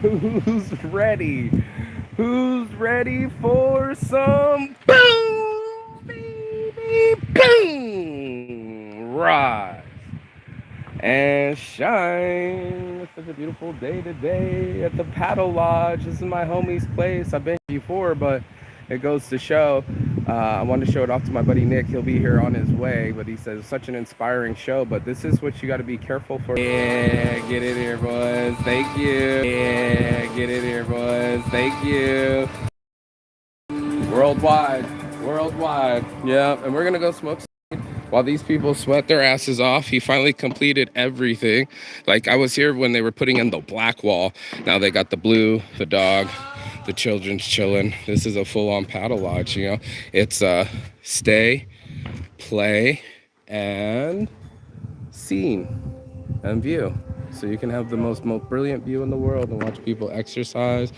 Who's ready? Who's ready for some boom, baby, boom? Rise and shine. It's such a beautiful day today at the Paddle Lodge. This is my homie's place. I've been here before, but it goes to show. I wanted to show it off to my buddy Nick. He'll be here on his way, but he says it's such an inspiring show. But this is what you got to be careful for. Yeah, get it here, boys. Thank you. Yeah, get it here, boys. Thank you. Worldwide, worldwide. Yeah, and we're gonna go smoke. While these people sweat their asses off, he finally completed everything. Like, I was here when they were putting in the black wall. Now they got the blue, the dog, the children's chilling. This is a full-on paddle lodge, you know. It's stay, play, and scene and view. So you can have the most brilliant view in the world and watch people exercise.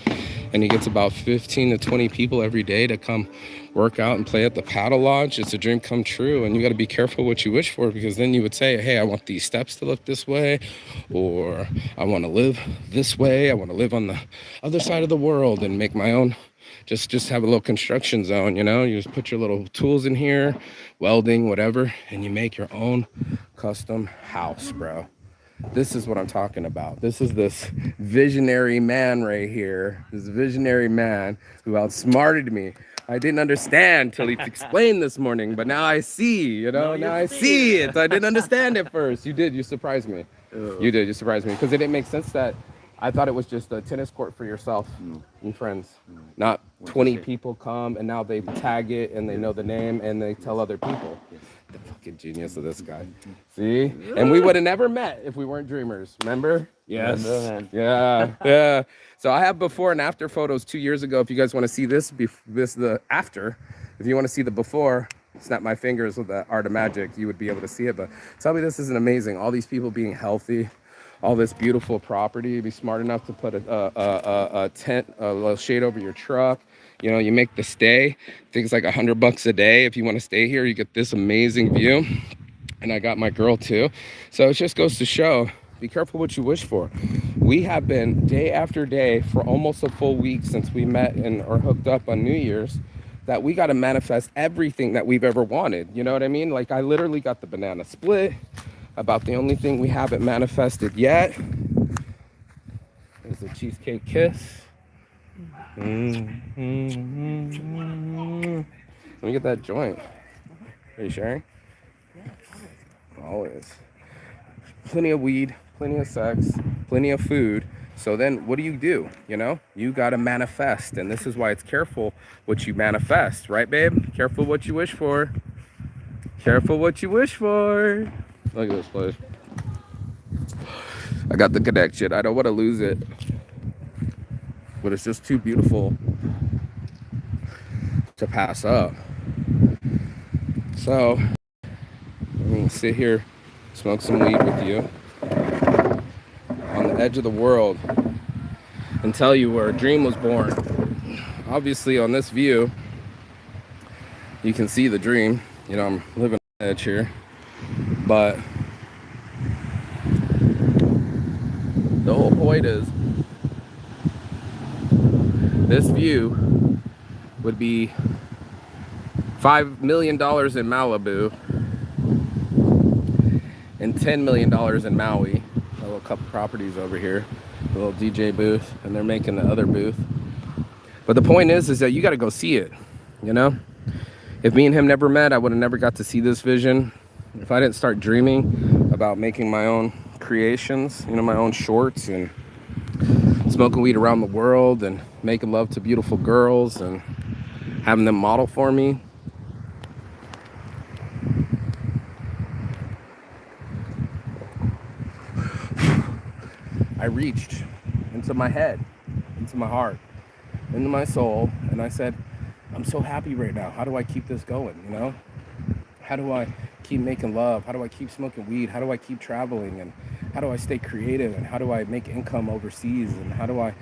And he gets about 15 to 20 people every day to come work out and play at the paddle lodge. It's a dream come true, and you got to be careful what you wish for, because then you would say, hey, I want these steps to look this way, or I want to live this way, I want to live on the other side of the world and make my own, just have a little construction zone, you know. You just put your little tools in here, welding, whatever, and you make your own custom house, bro. This is what I'm talking about. This is this visionary man right here. This visionary man who outsmarted me. I didn't understand till he explained this morning, but now I see, you know, now I see it. I didn't understand it first. You did, you surprised me. You did, you surprised me. Because it didn't make sense that I thought it was just a tennis court for yourself and friends. Not 20 people come and now they tag it and they know the name and they tell other people. The fucking genius of this guy. See? And we would have never met if we weren't dreamers. Remember? Yes. Yeah. So I have before and after photos 2 years ago. If you guys want to see this the after. If you want to see the before, snap my fingers with the art of magic, you would be able to see it. But tell me this isn't amazing. All these people being healthy, all this beautiful property. Be smart enough to put a tent, a little shade over your truck. You know, you make the stay. I think it's like $100 a day. If you want to stay here, you get this amazing view. And I got my girl too. So it just goes to show, be careful what you wish for. We have been day after day for almost a full week since we met and or hooked up on New Year's, that we got to manifest everything that we've ever wanted. You know what I mean? Like, I literally got the banana split. About the only thing we haven't manifested yet is the cheesecake kiss. Let me get that joint. Are you sharing? Always. Plenty of weed, plenty of sex, plenty of food. So then what do? You know, you got to manifest. And this is why it's careful what you manifest, right, babe? Careful what you wish for. Careful what you wish for. Look at this place. I got the connection. I don't want to lose it. But it's just too beautiful to pass up. So, let me sit here, smoke some weed with you on the edge of the world and tell you where a dream was born. Obviously, on this view, you can see the dream. You know, I'm living on the edge here. But the whole point is, this view would be $5 million in Malibu and $10 million in Maui. A little couple properties over here, a little DJ booth, and they're making the other booth. But the point is that you got to go see it, you know? If me and him never met, I would have never got to see this vision. If I didn't start dreaming about making my own creations, you know, my own shorts and smoking weed around the world and making love to beautiful girls and having them model for me. I reached into my head, into my heart, into my soul, and I said, I'm so happy right now. How do I keep this going, you know? How do I keep making love? How do I keep smoking weed? How do I keep traveling? And how do I stay creative? And how do I make income overseas? And how do I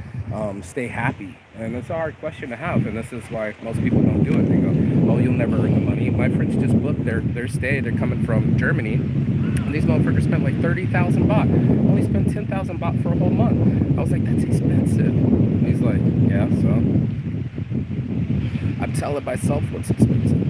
stay happy? And it's a hard question to have. And this is why most people don't do it. They go, oh, you'll never earn the money. My friends just booked their stay. They're coming from Germany And these motherfuckers spent like 30,000 baht. I only spent 10,000 baht for a whole month. I was like, that's expensive. And he's like, yeah, so I'm telling myself what's expensive.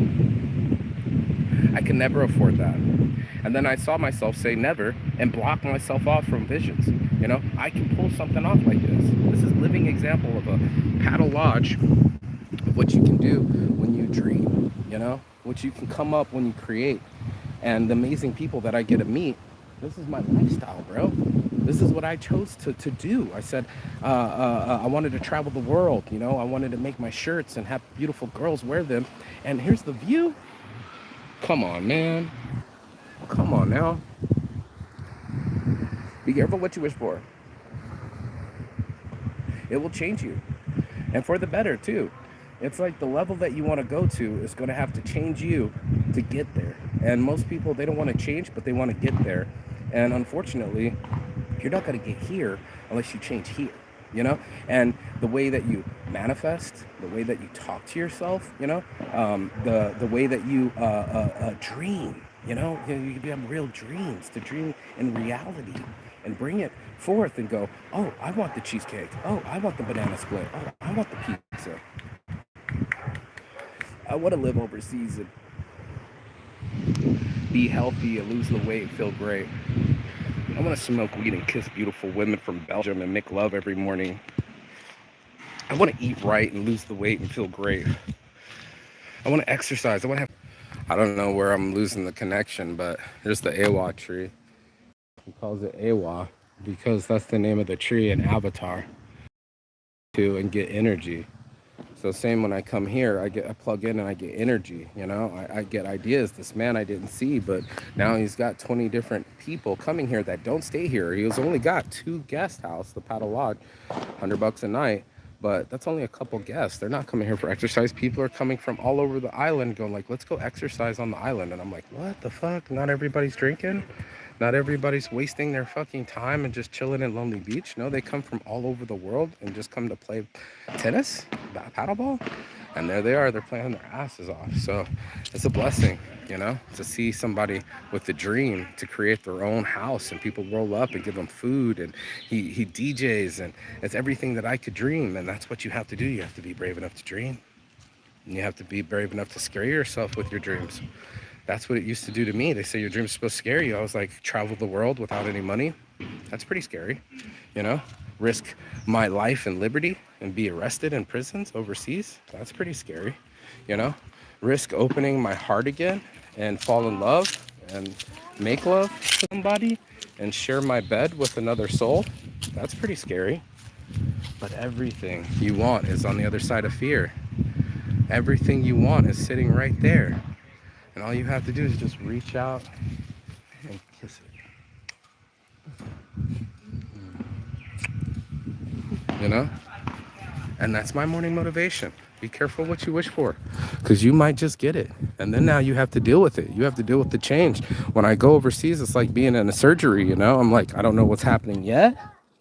I can never afford that. And then I saw myself say never and block myself off from visions. You know, I can pull something off like this. This is a living example of a paddle lodge of what you can do when you dream, you know, what you can come up when you create. And the amazing people that I get to meet, this is my lifestyle, bro. This is what I chose to do. I said, I wanted to travel the world, you know, I wanted to make my shirts and have beautiful girls wear them. And here's the view. Come on, man. Come on now. Be careful what you wish for. It will change you. And for the better, too. It's like the level that you want to go to is going to have to change you to get there. And most people, they don't want to change, but they want to get there. And unfortunately, you're not going to get here unless you change here, you know? And the way that you manifest, the way that you talk to yourself, you know, the way that you dream, you know, you have real dreams, to dream in reality and bring it forth and go, oh, I want the cheesecake. Oh, I want the banana split. Oh, I want the pizza. I want to live overseas and be healthy and lose the weight, feel great. I want to smoke weed and kiss beautiful women from Belgium and make love every morning. I want to eat right and lose the weight and feel great. I want to exercise. I don't know where I'm losing the connection, but here's the Awa tree. He calls it Awa because that's the name of the tree in Avatar. To and get energy. So same when I come here, I plug in and I get energy, you know, I get ideas. This man I didn't see, but now he's got 20 different people coming here that don't stay here. He was only got 2 guest house, the paddle lodge, $100 a night, but that's only a couple guests. They're not coming here for exercise. People are coming from all over the island going like, let's go exercise on the island. And I'm like, what the fuck? Not everybody's drinking. Not everybody's wasting their fucking time and just chilling in Lonely Beach. No, they come from all over the world and just come to play tennis, paddleball, and there they are. They're playing their asses off. So it's a blessing, you know, to see somebody with the dream to create their own house and people roll up and give them food and he DJs and it's everything that I could dream. And that's what you have to do. You have to be brave enough to dream. And you have to be brave enough to scare yourself with your dreams. That's what it used to do to me. They say your dreams are supposed to scare you. I was like, travel the world without any money. That's pretty scary, you know? Risk my life and liberty and be arrested in prisons overseas. That's pretty scary, you know? Risk opening my heart again and fall in love and make love to somebody and share my bed with another soul. That's pretty scary. But everything you want is on the other side of fear. Everything you want is sitting right there. And all you have to do is just reach out and kiss it. You know? And that's my morning motivation. Be careful what you wish for, because you might just get it. And then now you have to deal with it. You have to deal with the change. When I go overseas, it's like being in a surgery, you know? I'm like, I don't know what's happening yet,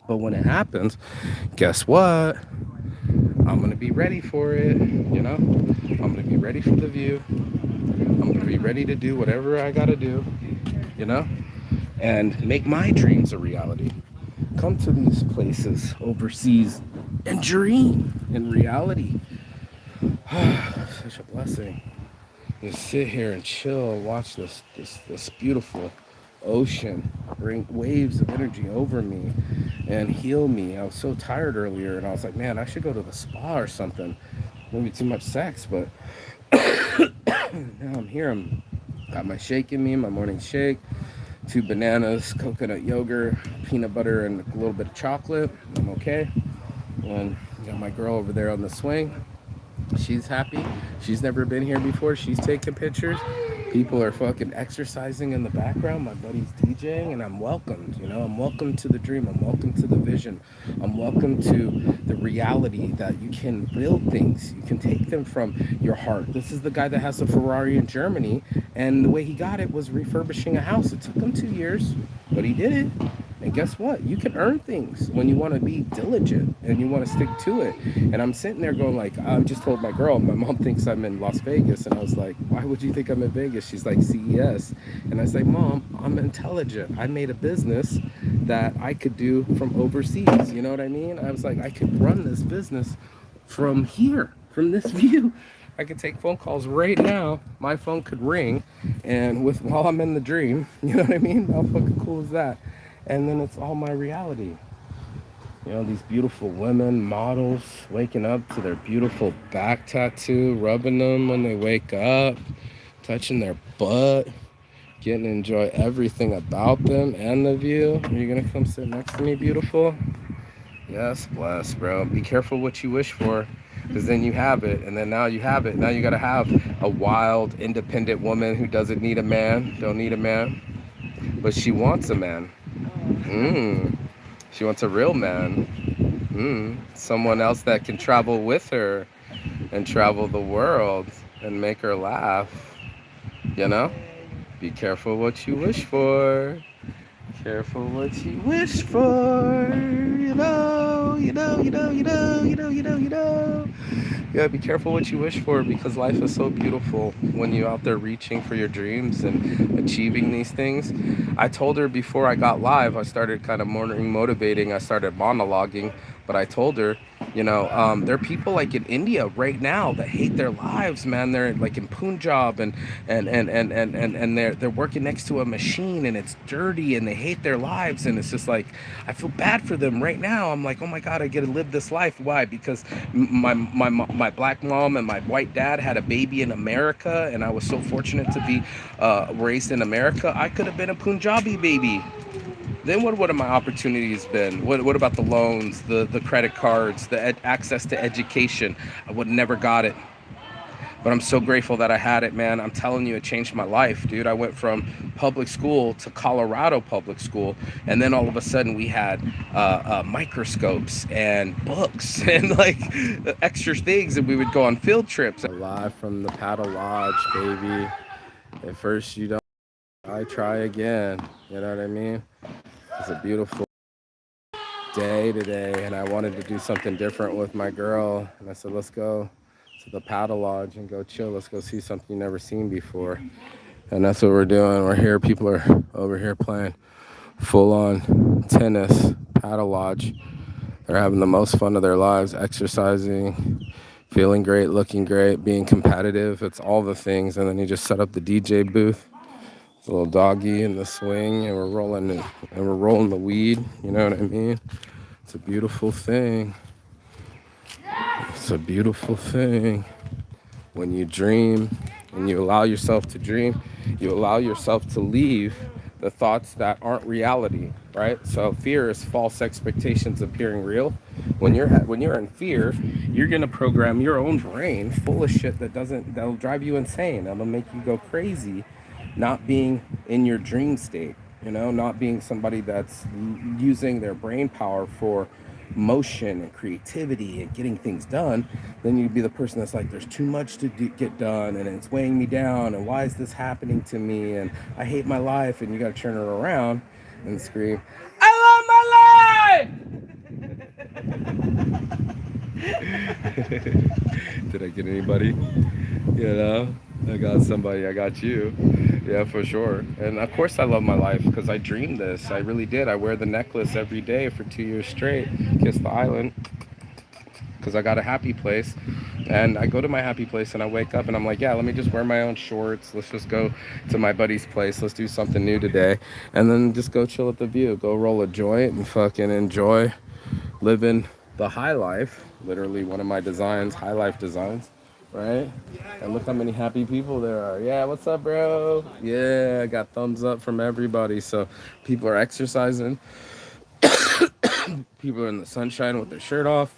but when it happens, guess what? I'm going to be ready for it, you know? I'm going to be ready for the view. I'm going to be ready to do whatever I got to do, you know, and make my dreams a reality. Come to these places overseas and dream in reality. Such a blessing. Just sit here and chill, watch this beautiful ocean bring waves of energy over me and heal me. I was so tired earlier and I was like, man, I should go to the spa or something. Maybe too much sex, but now I'm here. I'm got my shake in me, my morning shake, 2 bananas, coconut yogurt, peanut butter, and a little bit of chocolate. I'm okay. And got my girl over there on the swing. She's happy. She's never been here before. She's taking pictures. People are fucking exercising in the background. My buddy's DJing, and I'm welcomed. You know, I'm welcome to the dream. I'm welcome to the vision. I'm welcome to the reality that you can build things. You can take them from your heart. This is the guy that has a Ferrari in Germany, and the way he got it was refurbishing a house. It took him 2 years, but he did it. And guess what? You can earn things when you want to be diligent and you want to stick to it. And I'm sitting there going like, I just told my girl, my mom thinks I'm in Las Vegas. And I was like, why would you think I'm in Vegas? She's like, CES. And I was like, Mom, I'm intelligent. I made a business that I could do from overseas. You know what I mean? I was like, I could run this business from here, from this view. I could take phone calls right now. My phone could ring, and with while I'm in the dream, you know what I mean? How fucking cool is that? And then it's all my reality. You know, these beautiful women, models, waking up to their beautiful back tattoo, rubbing them when they wake up, touching their butt, getting to enjoy everything about them and the view. Are you gonna come sit next to me, beautiful? Yes, bless, bro. Be careful what you wish for, because then you have it, and then now you have it. Now you gotta have a wild, independent woman who doesn't need a man, don't need a man, but she wants a man. Mm. She wants a real man. Someone else that can travel with her and travel the world and make her laugh. You know? Be careful what you wish for. Careful what you wish for. You know. Yeah, be careful what you wish for, because life is so beautiful when you're out there reaching for your dreams and achieving these things. I told her before I got live, I started kind of morning motivating, I started monologuing, but I told her, there are people like in India right now that hate their lives, man. They're like in Punjab and they're working next to a machine and it's dirty and they hate their lives, and it's just like I feel bad for them right now. I'm like, oh my God, I get to live this life. Why? Because my black mom and my white dad had a baby in America, and I was so fortunate to be raised in America. I could have been a Punjabi baby. Then what would have my opportunities been? What about the loans, the credit cards, the access to education? I would never got it. But I'm so grateful that I had it, man. I'm telling you, it changed my life, dude. I went from public school to Colorado public school, and then all of a sudden we had microscopes and books and like extra things, and we would go on field trips. Live from the Paddle Lodge, baby. At first you don't, I try again. You know what I mean? It's a beautiful day today, and I wanted to do something different with my girl, and I said, let's go to the Paddle Lodge and go chill. Let's go see something you've never seen before. And that's what we're doing. We're here. People are over here playing full-on tennis, Paddle Lodge. They're having the most fun of their lives, exercising, feeling great, looking great, being competitive. It's all the things. And then you just set up the DJ booth, the little doggy in the swing, and we're rolling the weed. You know what I mean? It's a beautiful thing. It's a beautiful thing. When you dream and you allow yourself to dream, you allow yourself to leave the thoughts that aren't reality, right? So fear is false expectations appearing real. When you're in fear, you're gonna program your own brain full of shit that'll drive you insane. That'll make you go crazy, not being in your dream state, not being somebody that's using their brain power for motion and creativity and getting things done. Then you'd be the person that's like, there's too much to get done and it's weighing me down, and why is this happening to me, and I hate my life. And you got to turn it around and scream, I love my life. Did I get anybody? I got somebody. I got you. Yeah, for sure. And of course I love my life, because I dreamed this. I really did. I wear the necklace every day for 2 years straight. Kiss the island. Because I got a happy place. And I go to my happy place and I wake up and I'm like, yeah, let me just wear my own shorts. Let's just go to my buddy's place. Let's do something new today. And then just go chill at the view. Go roll a joint and fucking enjoy living the high life. Literally one of my designs, high life designs. Right? And look how many happy people there are. Yeah, what's up, bro? Yeah, I got thumbs up from everybody. So people are exercising. People are in the sunshine with their shirt off.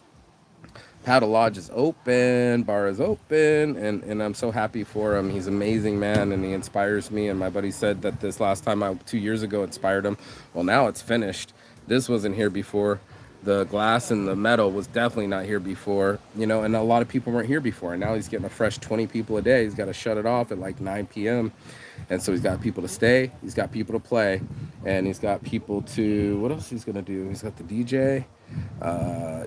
Paddle Lodge is open, bar is open, and I'm so happy for him. He's an amazing man, and he inspires me. And my buddy said that this last time, 2 years ago, inspired him. Well, now it's finished. This wasn't here before. the glass and the metal was definitely not here before, you know, and a lot of people weren't here before. And now he's getting a fresh 20 people a day. He's got to shut it off at like 9 p.m. And so he's got people to stay, he's got people to play, and he's got people to, what else he's going to do? He's got the DJ,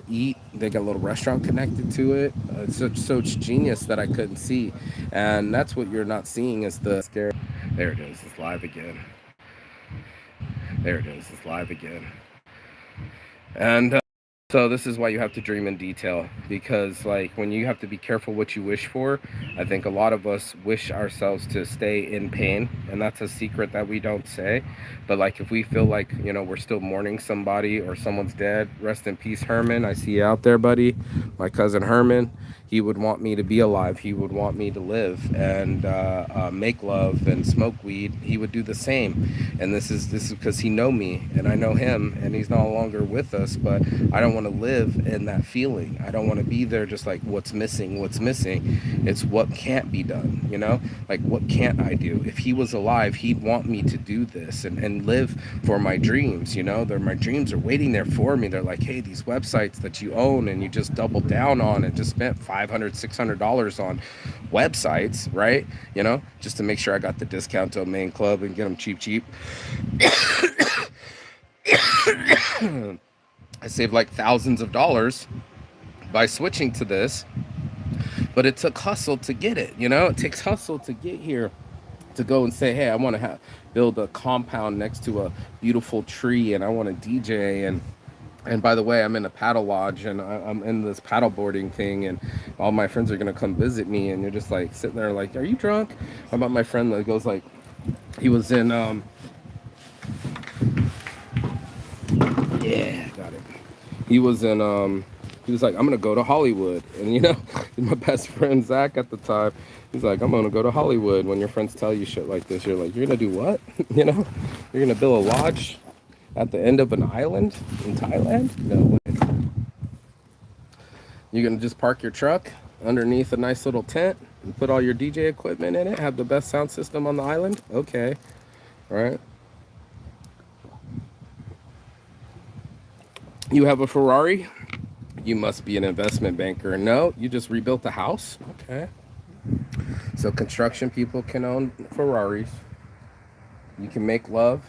eat. They got a little restaurant connected to it. It's so it's genius that I couldn't see. And that's what you're not seeing is the scare. There it is. It's live again. There it is. It's live again. And so this is why you have to dream in detail, because like when you have to be careful what you wish for, I think a lot of us wish ourselves to stay in pain, and that's a secret that we don't say. But like if we feel like, you know, we're still mourning somebody or someone's dead, rest in peace, Herman. I see you out there, buddy. My cousin Herman. He would want me to be alive. He would want me to live and make love and smoke weed. He would do the same. And this is because he know me and I know him, and he's no longer with us. But I don't want to live in that feeling. I don't want to be there just like what's missing, what's missing. It's what can't be done, you know? Like what can't I do? If he was alive, he'd want me to do this and live for my dreams, you know? My dreams are waiting there for me. They're like, hey, these websites that you own and you just doubled down on and just spent $500-$600 on websites, right? You know, just to make sure I got the discount domain club and get them cheap. I saved like thousands of dollars by switching to this, but it took hustle to get it. You know, it takes hustle to get here, to go and say, hey, I want to build a compound next to a beautiful tree, and I want to DJ. And by the way, I'm in a paddle lodge, and I'm in this paddle boarding thing, and all my friends are gonna come visit me, and you're just like sitting there like, are you drunk? How about my friend that goes like, he was in yeah, got it. He was in he was like, I'm gonna go to Hollywood. And you know, my best friend Zach at the time, he's like, I'm gonna go to Hollywood. When your friends tell you shit like this, you're like, you're gonna do what? You know, you're gonna build a lodge at the end of an island in Thailand? No way. You're gonna just park your truck underneath a nice little tent and put all your DJ equipment in it, have the best sound system on the island? Okay, all right. You have a Ferrari? You must be an investment banker. No, you just rebuilt the house? Okay. So construction people can own Ferraris. You can make love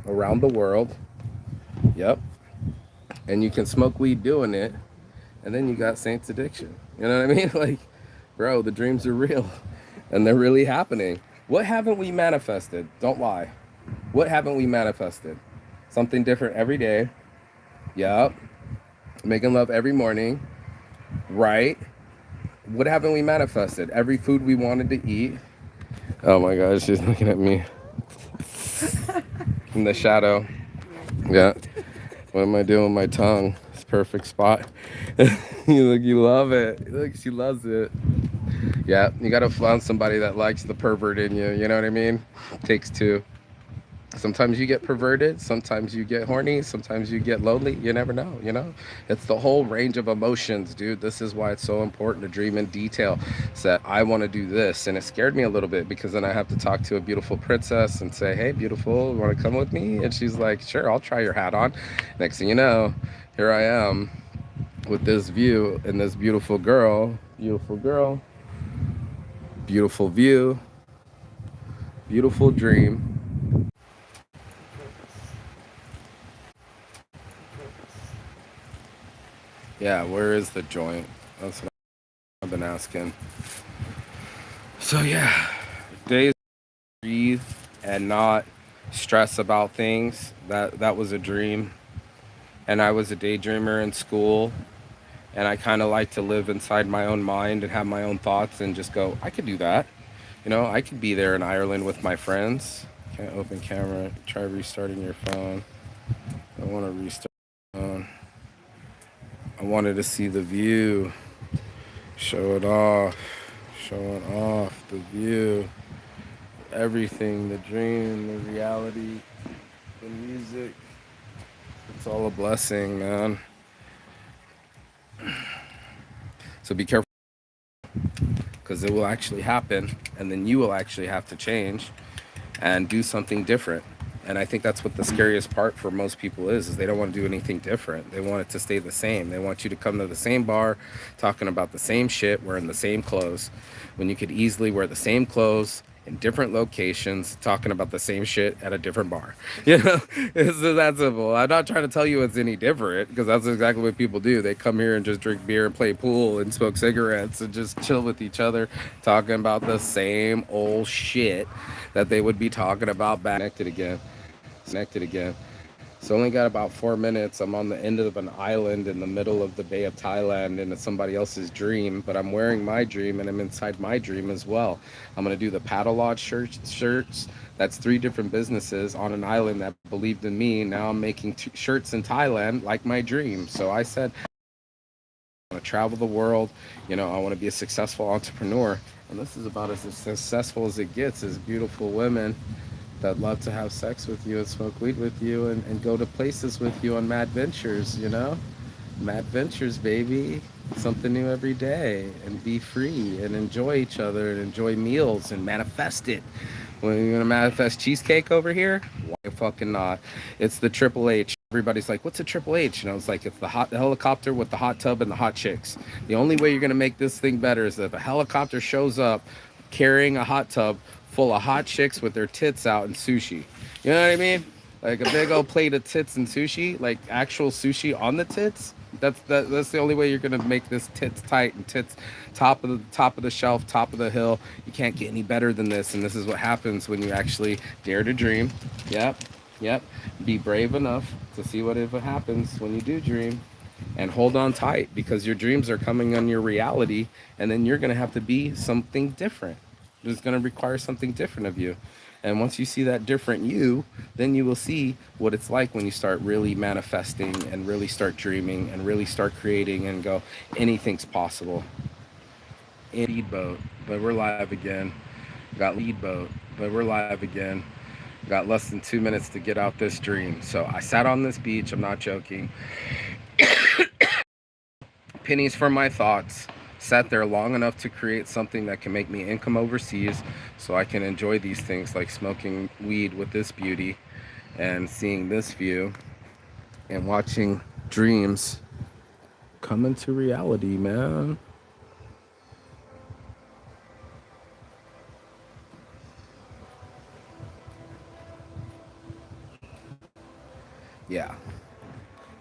around the world. Yep. And you can smoke weed doing it. And then you got Saint's addiction. You know what I mean? Like, bro, the dreams are real. And they're really happening. What haven't we manifested? Don't lie. What haven't we manifested? Something different every day. Yep. Making love every morning. Right. What haven't we manifested? Every food we wanted to eat. Oh my gosh, she's looking at me. In the shadow. Yeah. What am I doing with my tongue? It's perfect spot. You love it. Look, she loves it. Yeah, you gotta find somebody that likes the pervert in you. You know what I mean? Takes two. Sometimes you get perverted, sometimes you get horny, sometimes you get lonely. You never know, you know? It's the whole range of emotions, dude. This is why it's so important to dream in detail. It's that I want to do this. And it scared me a little bit because then I have to talk to a beautiful princess and say, hey, beautiful, want to come with me? And she's like, sure, I'll try your hat on. Next thing you know, here I am with this view and this beautiful girl, beautiful view, beautiful dream. Yeah, where is the joint? That's what I've been asking. So yeah, days breathe and not stress about things. That was a dream. And I was a daydreamer in school. And I kind of like to live inside my own mind and have my own thoughts and just go, I could do that. You know, I could be there in Ireland with my friends. Can't open camera. Try restarting your phone. I want to restart my phone. I wanted to see the view. Show it off. Showing off the view. Everything, the dream, the reality, the music. It's all a blessing, man. So be careful, because it will actually happen, and then you will actually have to change and do something different. And I think that's what the scariest part for most people is they don't want to do anything different. They want it to stay the same. They want you to come to the same bar, talking about the same shit, wearing the same clothes, when you could easily wear the same clothes in different locations, talking about the same shit at a different bar. You know, it's that simple. I'm not trying to tell you it's any different because that's exactly what people do. They come here and just drink beer and play pool and smoke cigarettes and just chill with each other, talking about the same old shit that they would be talking about back. Connected again. So only got about 4 minutes. I'm on the end of an island in the middle of the Bay of Thailand and it's somebody else's dream, but I'm wearing my dream and I'm inside my dream as well. I'm gonna do the Paddle Lodge shirts. That's 3 different businesses on an island that believed in me. Now I'm making shirts in Thailand like my dream. So I said, I want to travel the world. You know, I want to be a successful entrepreneur. And this is about as successful as it gets, is beautiful women that love to have sex with you and smoke weed with you and go to places with you on mad ventures, you know? Mad ventures, baby. Something new every day and be free and enjoy each other and enjoy meals and manifest it. When you're gonna manifest cheesecake over here, why fucking not? It's the Triple H. Everybody's like, what's a Triple H? And I was like, it's the helicopter with the hot tub and the hot chicks. The only way you're gonna make this thing better is if a helicopter shows up carrying a hot tub full of hot chicks with their tits out and sushi. You know what I mean? Like a big old plate of tits and sushi, like actual sushi on the tits. That's the only way you're gonna make this tits tight and tits top of the shelf, top of the hill. You can't get any better than this, and this is what happens when you actually dare to dream. Yep, yep. Be brave enough to see what happens when you do dream, and hold on tight because your dreams are coming on your reality, and then you're gonna have to be something different. It's gonna require something different of you. And once you see that different you, then you will see what it's like when you start really manifesting and really start dreaming and really start creating and go, anything's possible. Lead boat, but we're live again. Got lead boat, but we're live again. Got less than 2 minutes to get out this dream. So I sat on this beach, I'm not joking. Pennies for my thoughts. Sat there long enough to create something that can make me income overseas so I can enjoy these things like smoking weed with this beauty and seeing this view and watching dreams come into reality, man. Yeah.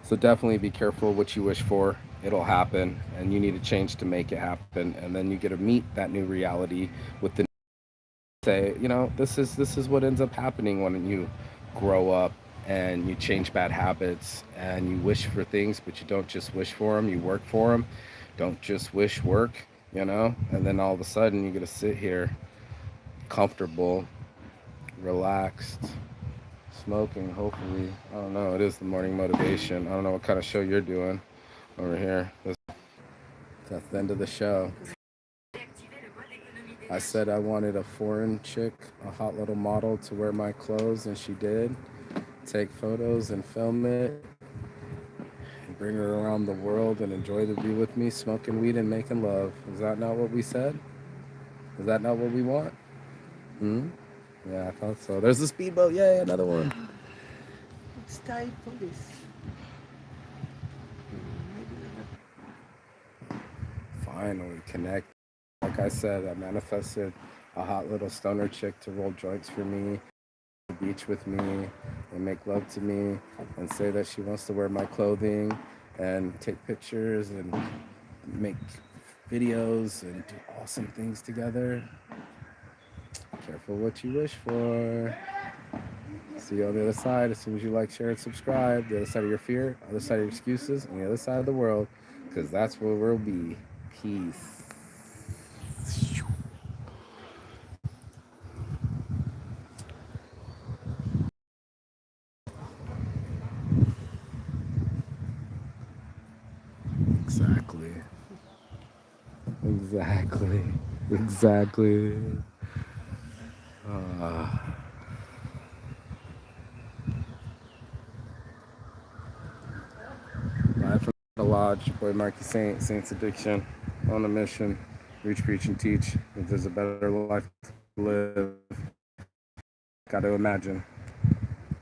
So definitely be careful what you wish for. It'll happen and you need to change to make it happen, and then you get to meet that new reality with the say, you know, this is what ends up happening when you grow up and you change bad habits and you wish for things, but you don't just wish for them, you work for them. Don't just wish work, you know, and then all of a sudden you get to sit here comfortable, relaxed, smoking, hopefully. I don't know, it is the morning motivation. I don't know what kind of show you're doing over here. That's the end of the show. I said I wanted a foreign chick, a hot little model to wear my clothes, and she did. Take photos and film it, and bring her around the world and enjoy the view with me, smoking weed and making love. Is that not what we said? Is that not what we want? Hmm? Yeah, I thought so. There's a speedboat. Yay, another one. It's tight police. Finally connect. Like I said, I manifested a hot little stoner chick to roll joints for me, the beach with me, and make love to me, and say that she wants to wear my clothing, and take pictures, and make videos, and do awesome things together. Careful what you wish for. See you on the other side as soon as you like, share, and subscribe. The other side of your fear, other side of your excuses, and the other side of the world, because that's where we'll be. Peace. Exactly. Exactly. Exactly. Uh, Live from the lodge, boy Marky Saint's Addiction, on a mission, reach, preach, and teach. If there's a better life to live, gotta imagine.